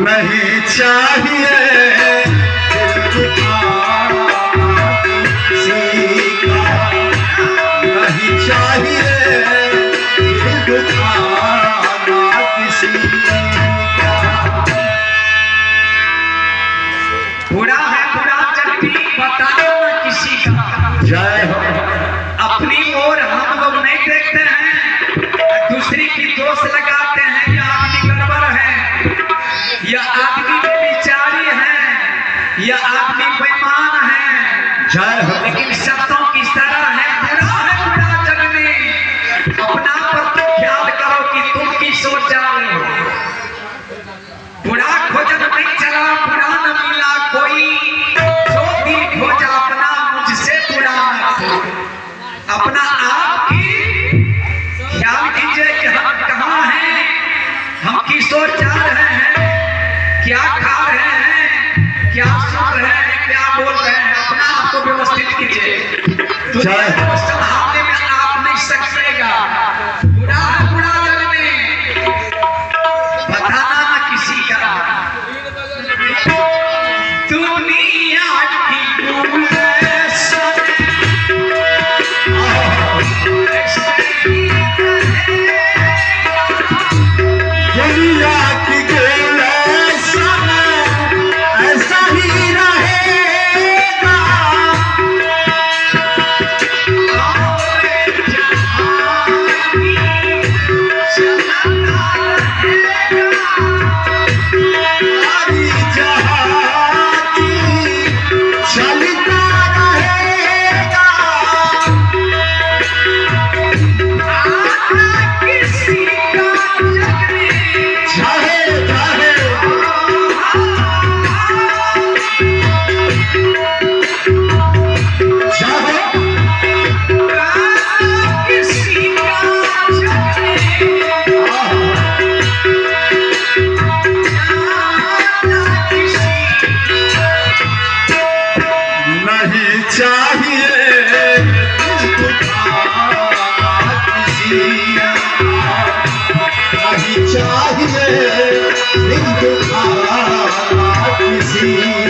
नहीं चाहिए किसी का, नहीं चाहिए किसी का। बुरा है बुरा जल्दी बता दो ना किसी का। जय हो। अपनी ओर हम लोग नहीं देखते हैं, दूसरी की दोष लगाते हैं। यह आदमी गड़बड़ है, यह आदमी बेचारी है, यह आदमी बेईमान है। जय हो। लेकिन शब्दों की तरह है बुरा जग में। अपना पर तो ख्याल करो कि तुम की सोच जा रहे हो। बुरा खोजन नहीं चला, बुरा न मिला कोई, जो दिल खोजा अपना मुझसे बुरा न खो। अपना आप की ख्याल कीजिए कि हम कहाँ हैं, हम किस ओर जा रहे हैं, क्या खा रहे हैं, क्या सुन रहे हैं, क्या बोल रहे हैं। अपना आप को व्यवस्थित कीजिए। दुनिया को संभालने में आप नहीं सकेगा। बुरा है बुरा जग में, बताना ना किसी का। दुनिया की दुनिया की गेल ऐसा ही रहेगा। सारी जहानी चलता रहेगा। किसी का जग में चाहे चाहे चाहे किसी का जग में नहीं चाहिए किसी, नहीं चाहिए किसी